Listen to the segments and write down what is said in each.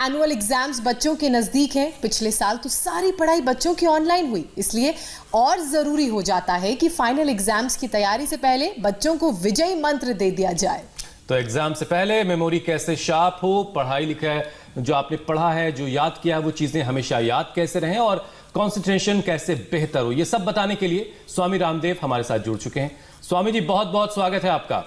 Annual exams बच्चों के नजदीक हैं। पिछले साल तो सारी पढ़ाई बच्चों की ऑनलाइन हुई, इसलिए और जरूरी हो जाता है कि फाइनल एग्जाम्स की तैयारी से पहले बच्चों को विजयी मंत्र दे दिया जाए। तो एग्जाम से पहले मेमोरी कैसे शार्प हो, पढ़ाई लिखाई जो आपने पढ़ा है, जो याद किया है, वो चीजें हमेशा याद कैसे रहें और कंसंट्रेशन कैसे बेहतर हो, ये सब बताने के लिए स्वामी रामदेव हमारे साथ जुड़ चुके हैं। स्वामी जी, बहुत बहुत स्वागत है आपका।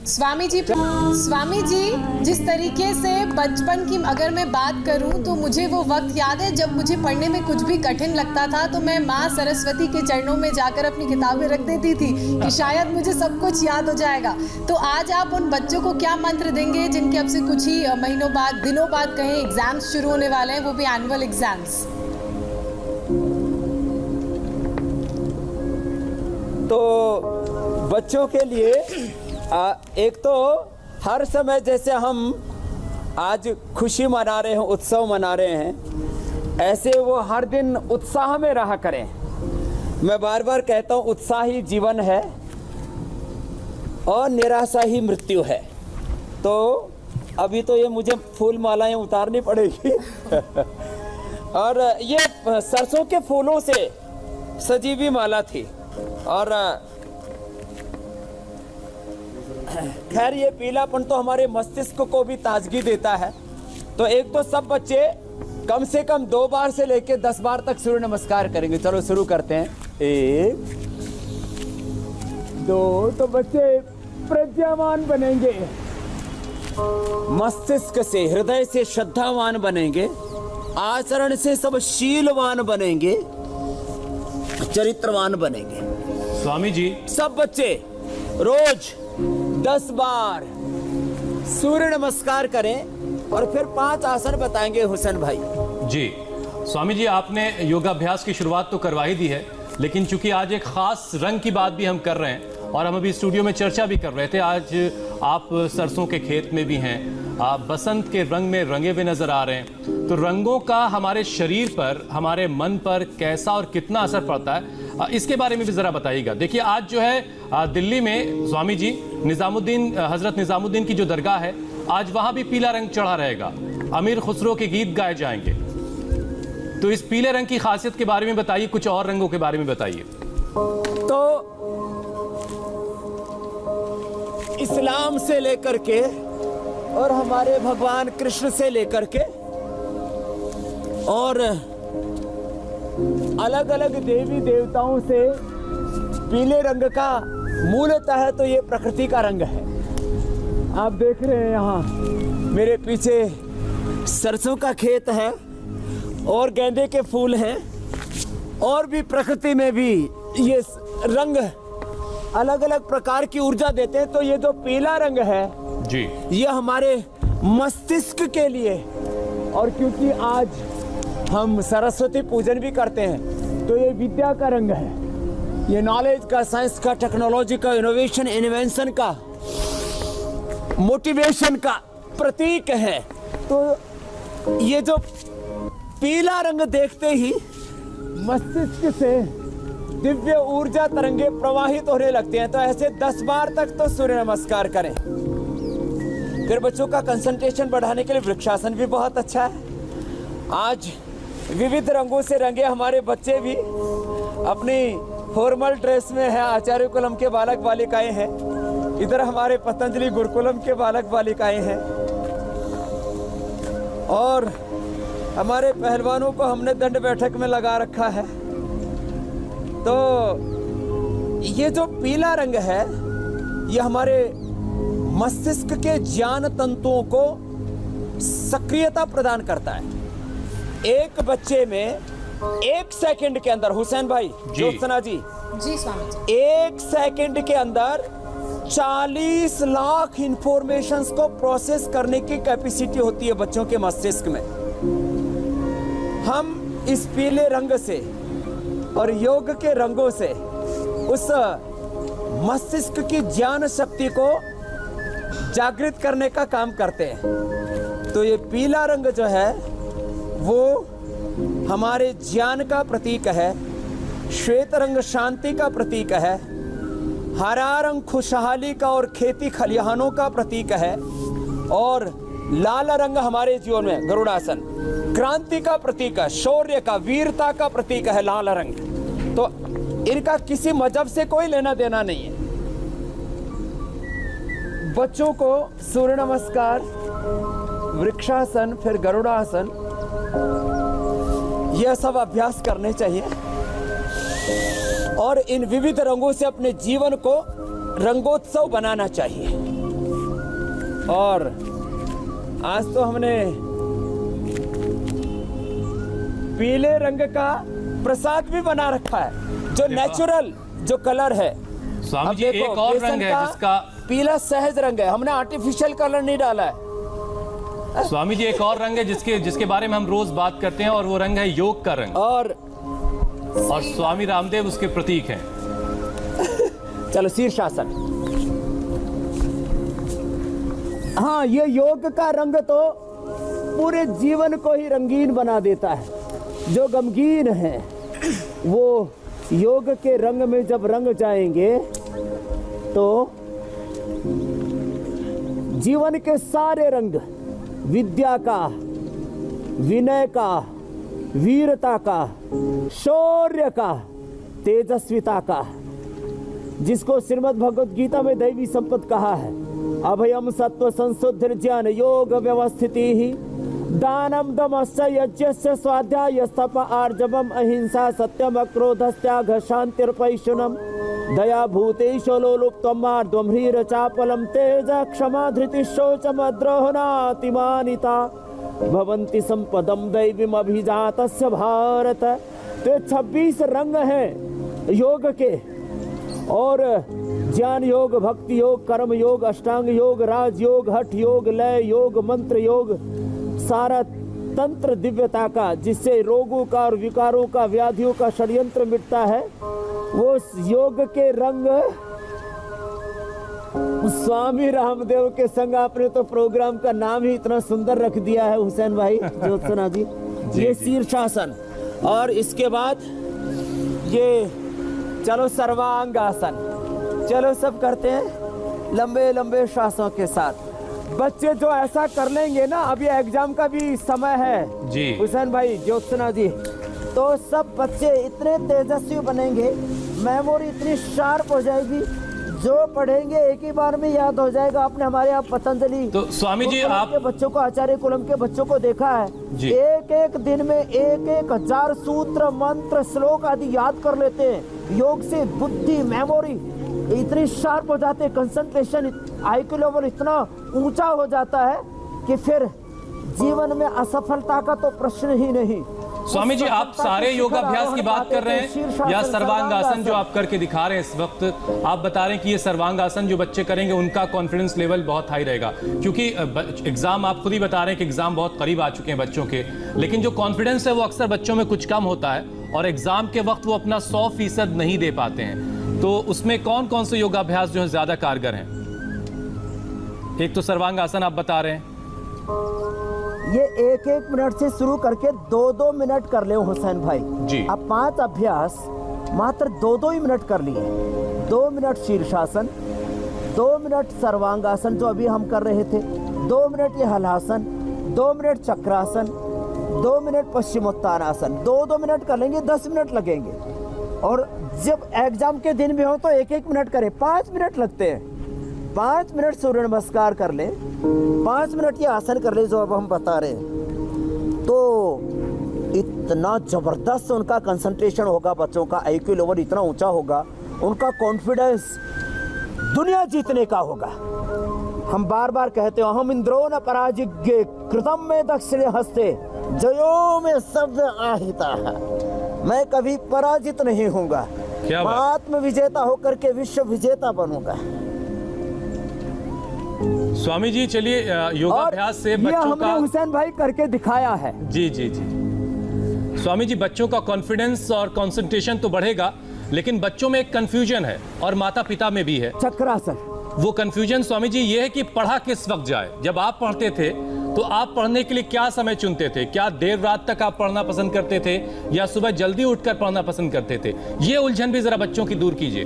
स्वामी जी, जिस तरीके से बचपन की अगर मैं बात करूं तो मुझे वो वक्त याद है जब मुझे पढ़ने में कुछ भी कठिन लगता था तो मैं माँ सरस्वती के चरणों में जाकर अपनी किताबें रख देती थी कि शायद मुझे सब कुछ याद हो जाएगा। तो आज आप उन बच्चों को क्या मंत्र देंगे जिनके अब से कुछ ही महीनों बाद, दिनों बाद कहें एग्जाम्स शुरू होने वाले हैं, वो भी एनुअल एग्जाम्स? तो बच्चों के लिए एक तो हर समय जैसे हम आज खुशी मना रहे हैं, उत्सव मना रहे हैं, ऐसे वो हर दिन उत्साह में रहा करें। मैं बार बार कहता हूँ, उत्साह ही जीवन है और निराशा ही मृत्यु है। तो अभी तो ये मुझे फूल मालाएं उतारनी पड़ेगी और ये सरसों के फूलों से सजी हुई माला थी। और खैर ये पीलापन तो हमारे मस्तिष्क को भी ताजगी देता है। तो एक तो सब बच्चे कम से कम 2 बार से लेकर 10 बार तक सूर्य नमस्कार करेंगे। चलो शुरू करते हैं। 1 2, तो बच्चे प्रज्ञावान बनेंगे, मस्तिष्क से, हृदय से श्रद्धावान बनेंगे, आचरण से सब शीलवान बनेंगे, चरित्रवान बनेंगे। स्वामी जी, सब बच्चे रोज 10 बार सूर्य नमस्कार करें और फिर 5 आसन बताएंगे हुसैन भाई जी। स्वामी जी, आपने योगाभ्यास की शुरुआत तो करवा ही दी है, लेकिन चूंकि आज एक खास रंग की बात भी हम कर रहे हैं और हम अभी स्टूडियो में चर्चा भी कर रहे थे, आज आप सरसों के खेत में भी हैं, आप बसंत के रंग में रंगे हुए नजर आ रहे हैं। तो रंगों का हमारे शरीर पर, हमारे मन पर कैसा और कितना असर पड़ता है, इसके बारे में भी जरा बताइएगा। देखिए, आज जो है दिल्ली में स्वामी जी निजामुद्दीन, हजरत निजामुद्दीन की जो दरगाह है, आज वहां भी पीला रंग चढ़ा रहेगा, अमीर खुसरो के गीत गाए जाएंगे। तो इस पीले रंग की खासियत के बारे में बताइए, कुछ और रंगों के बारे में बताइए। तो इस्लाम से लेकर के और हमारे भगवान कृष्ण से लेकर के और अलग अलग देवी देवताओं से पीले रंग का मूलतः है तो ये प्रकृति का रंग है। आप देख रहे हैं यहाँ मेरे पीछे सरसों का खेत है और गेंदे के फूल हैं और भी प्रकृति में भी ये रंग अलग अलग प्रकार की ऊर्जा देते हैं। तो ये जो पीला रंग है जी, ये हमारे मस्तिष्क के लिए, और क्योंकि आज हम सरस्वती पूजन भी करते हैं तो ये विद्या का रंग है, ये नॉलेज का, साइंस का, टेक्नोलॉजी का, इनोवेशन, इन्वेंशन का, मोटिवेशन का प्रतीक है। तो ये जो पीला रंग देखते ही मस्तिष्क से दिव्य ऊर्जा तरंगे प्रवाहित होने लगते हैं। तो ऐसे 10 बार तक तो सूर्य नमस्कार करें। फिर बच्चों का कंसंट्रेशन बढ़ाने के लिए वृक्षासन भी बहुत अच्छा है। आज विविध रंगों से रंगे हमारे बच्चे भी अपनी फॉर्मल ड्रेस में है, आचार्य कुलम के बालक बालिकाएं हैं, इधर हमारे पतंजलि गुरुकुलम के बालक बालिकाएं हैं और हमारे पहलवानों को हमने दंड बैठक में लगा रखा है। तो ये जो पीला रंग है ये हमारे मस्तिष्क के ज्ञान तंतुओं को सक्रियता प्रदान करता है। एक बच्चे में 1 सेकंड के अंदर, हुसैन भाई, ज्योत्सना जी, स्वामी जी, 1 सेकंड के अंदर 40 लाख इंफॉर्मेशंस को प्रोसेस करने की कैपेसिटी होती है बच्चों के मस्तिष्क में। हम इस पीले रंग से और योग के रंगों से उस मस्तिष्क की ज्ञान शक्ति को जागृत करने का काम करते हैं। तो ये पीला रंग जो है वो हमारे ज्ञान का प्रतीक है, श्वेत रंग शांति का प्रतीक है, हरा रंग खुशहाली का और खेती खलिहानों का प्रतीक है, और लाल रंग हमारे जीवन में गरुड़ासन क्रांति का प्रतीक है, शौर्य का, वीरता का प्रतीक है लाल रंग। तो इनका किसी मजहब से कोई लेना देना नहीं है। बच्चों को सूर्य नमस्कार, वृक्षासन, फिर गरुड़ासन, यह सब अभ्यास करने चाहिए और इन विविध रंगों से अपने जीवन को रंगोत्सव बनाना चाहिए। और आज तो हमने पीले रंग का प्रसाद भी बना रखा है, जो नेचुरल जो कलर है। स्वामी अब जी देखो, एक और बेसन रंग है का जिसका पीला सहज रंग है, हमने आर्टिफिशियल कलर नहीं डाला है। स्वामी जी एक और रंग है जिसके बारे में हम रोज बात करते हैं और वो रंग है योग का रंग, और स्वामी रामदेव उसके प्रतीक हैं। चलो शीर्षासन। हाँ, ये योग का रंग तो पूरे जीवन को ही रंगीन बना देता है। जो गमगीन है वो योग के रंग में जब रंग जाएंगे तो जीवन के सारे रंग, विद्या का, विनय का, वीरता का, शौर्य का, तेजस्विता का, जिसको श्रीमद् भगवद गीता में दैवी संपद कहा है, अभयम सत्व संशुद्धि ज्ञान योग व्यवस्थिति ही दानम दमश्च यज्ञस्य स्वाध्याय स्तप आर्जवम अहिंसा सत्यम अक्रोधस्त्याग शांतिर्पैशुनम दया भूतेषु लोलुप्तम आर्द्वम ह्रीर चापलम तेज क्षमा धृति शौचमद्रोहनातिमानिता भवन्ति संपदम दैवीम अभिजातस्य भारत। तो 26 रंग हैं योग के, और ज्ञान योग, भक्ति योग, कर्म योग, अष्टांग योग, राज योग, हठ योग, लय योग, मंत्र योग, सारा तंत्र दिव्यता का, जिससे रोगों का और विकारों का, व्याधियों का षड्यंत्र मिटता है, वो योग के रंग स्वामी रामदेव के संग। आपने तो प्रोग्राम का नाम ही इतना सुंदर रख दिया है हुसैन भाई, ज्योत्सना जी। ये शीर्षासन, और इसके बाद ये चलो सर्वांगासन। चलो सब करते हैं लंबे लंबे श्वासों के साथ। बच्चे जो ऐसा कर लेंगे ना, अभी एग्जाम का भी समय है जी हुसैन भाई, ज्योत्सना जी, तो सब बच्चे इतने तेजस्वी बनेंगे, मेमोरी इतनी शार्प हो जाएगी, जो पढ़ेंगे एक ही बार में याद हो जाएगा। आपने हमारे यहाँ पतंजलि तो स्वामी जी आप के बच्चों को, आचार्य कुलम के बच्चों को देखा है, एक एक दिन में 1,000 सूत्र, मंत्र, श्लोक आदि याद कर लेते हैं। योग से बुद्धि, मेमोरी इतनी शार्प हो जाते हैं, कंसंट्रेशन, आईक्यू लेवल इतना ऊंचा हो जाता है कि फिर जीवन में असफलता का तो प्रश्न ही नहीं। स्वामी जी आप सारे योगाभ्यास की बात कर रहे हैं या सर्वांगासन जो आप करके दिखा रहे हैं इस वक्त, आप बता रहे हैं कि ये सर्वांगासन जो बच्चे करेंगे उनका कॉन्फिडेंस लेवल बहुत हाई रहेगा, क्योंकि एग्जाम आप खुद ही बता रहे हैं कि एग्जाम बहुत करीब आ चुके हैं बच्चों के, लेकिन जो कॉन्फिडेंस है वो अक्सर बच्चों में कुछ कम होता है और एग्जाम के वक्त वो अपना 100% नहीं दे पाते हैं। तो उसमें कौन कौन से योगाभ्यास जो है ज्यादा कारगर हैं? एक तो सर्वांगासन आप बता रहे हैं, ये 1-1 मिनट से शुरू करके 2-2 मिनट कर ले हुसैन भाई जी। अब 5 अभ्यास मात्र 2-2 ही मिनट कर लिए। 2 मिनट शीर्षासन, 2 मिनट सर्वांगासन जो अभी हम कर रहे थे, 2 मिनट ये हलासन, 2 मिनट चक्रासन, 2 मिनट पश्चिमोत्तानासन, 2-2 मिनट कर लेंगे, 10 मिनट लगेंगे। और जब एग्जाम के दिन भी हो तो 1-1 मिनट करें, 5 मिनट लगते हैं। 5 मिनट सूर्य नमस्कार कर ले, 5 मिनट ये आसन कर ले जो अब हम बता रहे हैं, तो इतना जबरदस्त उनका कंसंट्रेशन होगा, बच्चों का आईक्यू लेवल इतना ऊंचा होगा, उनका कॉन्फिडेंस दुनिया जीतने का होगा। हम बार बार कहते हो, हम इंद्रो न पराजिज्ञे कृतम में दक्षिण हस्ते जयो में शब्द आहिता है, मैं कभी पराजित नहीं होऊंगा, मैं आत्म विजेता होकर के विश्व विजेता बनूंगा। स्वामी जी चलिए योगाभ्यास से बच्चों का हुसैन भाई करके दिखाया है। जी जी जी स्वामी जी, बच्चों का कॉन्फिडेंस और कंसंट्रेशन तो बढ़ेगा, लेकिन बच्चों में एक कंफ्यूजन है और माता पिता में भी है। चक्रासन, वो कंफ्यूजन स्वामी जी ये है कि पढ़ा किस वक्त जाए। जब आप पढ़ते थे तो आप पढ़ने के लिए क्या समय चुनते थे? क्या देर रात तक आप पढ़ना पसंद करते थे या सुबह जल्दी उठकर पढ़ना पसंद करते थे? ये उलझन भी जरा बच्चों की दूर कीजिए।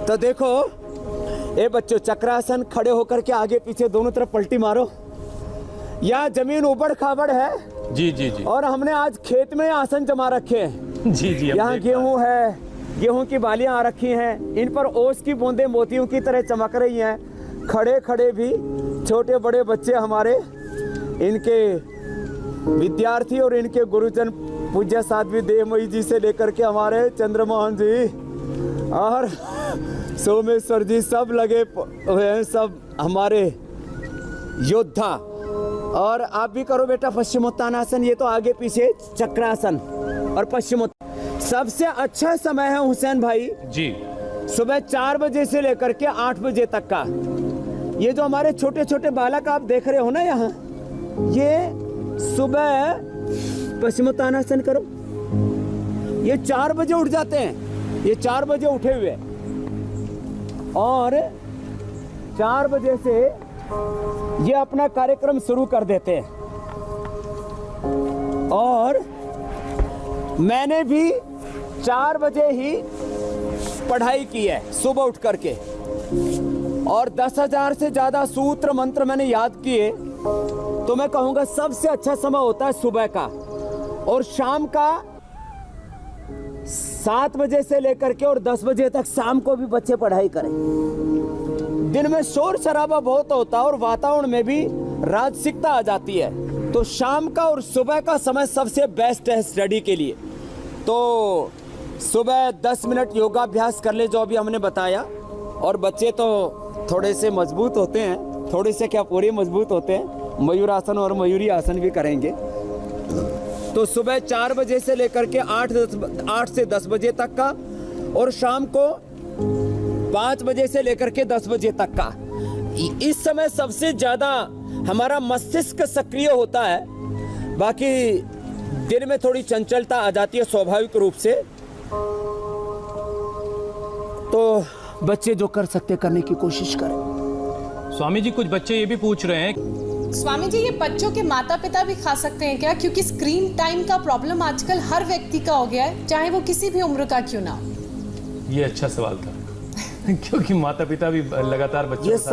तो देखो ए बच्चों, चक्रासन, खड़े होकर के आगे पीछे दोनों तरफ पलटी मारो। यहाँ जमीन उबड़ खाबड़ है जी जी जी और हमने आज खेत में आसन जमा रखे हैं। जी जी, हम यहाँ देख पा रहे हैं। गेहूं है, गेहूं की बालियां आ रखी हैं, इन पर ओस की बूंदें मोतियों की तरह चमक रही हैं। खड़े खड़े भी छोटे बड़े बच्चे हमारे, इनके विद्यार्थी और इनके गुरुजन पूज्य साध्वी देवमयी जी से लेकर के हमारे चंद्रमोहन जी और सोमेश्वर जी सब लगे हुए हैं, सब हमारे योद्धा। और आप भी करो बेटा पश्चिमोत्तानासन, ये तो आगे पीछे चक्रासन और पश्चिमोत्तान। सबसे अच्छा समय है हुसैन भाई जी, सुबह 4 बजे से लेकर के 8 बजे तक का। ये जो हमारे छोटे छोटे बालक आप देख रहे हो ना यहाँ, ये सुबह पश्चिमोत्तानासन करो, ये 4 बजे उठ जाते हैं। ये 4 बजे उठे हुए और 4 बजे से ये अपना कार्यक्रम शुरू कर देते हैं। और मैंने भी 4 बजे ही पढ़ाई की है सुबह उठ करके, और 10,000 से ज्यादा सूत्र मंत्र मैंने याद किए। तो मैं कहूंगा सबसे अच्छा समय होता है सुबह का, और शाम का 7 बजे से लेकर के और 10 बजे तक शाम को भी बच्चे पढ़ाई करें। दिन में शोर शराबा बहुत होता है और वातावरण में भी राजसिकता आ जाती है, तो शाम का और सुबह का समय सबसे बेस्ट है स्टडी के लिए। तो सुबह 10 मिनट योगाभ्यास कर ले, जो अभी हमने बताया। और बच्चे तो थोड़े से मजबूत होते हैं, थोड़े से क्या पूरे मजबूत होते हैं, मयूरासन और मयूरी आसन भी करेंगे। तो सुबह 4 बजे से लेकर के 8 से 10 बजे तक का, और शाम को 5 बजे से लेकर के 10 बजे तक का। इस समय सबसे ज्यादा हमारा मस्तिष्क सक्रिय होता है। बाकी दिन में थोड़ी चंचलता आ जाती है स्वाभाविक रूप से। तो बच्चे जो कर सकते करने की कोशिश करें। स्वामी जी, कुछ बच्चे ये भी पूछ रहे हैं, स्वामी जी ये बच्चों के माता पिता भी खा सकते हैं क्या? क्योंकि स्क्रीन टाइम का प्रॉब्लम आजकल हर व्यक्ति का हो गया है, चाहे वो किसी भी उम्र का क्यों ना हो। ये अच्छा सवाल था क्योंकि माता पिता भी लगातार बच्चों ये के साथ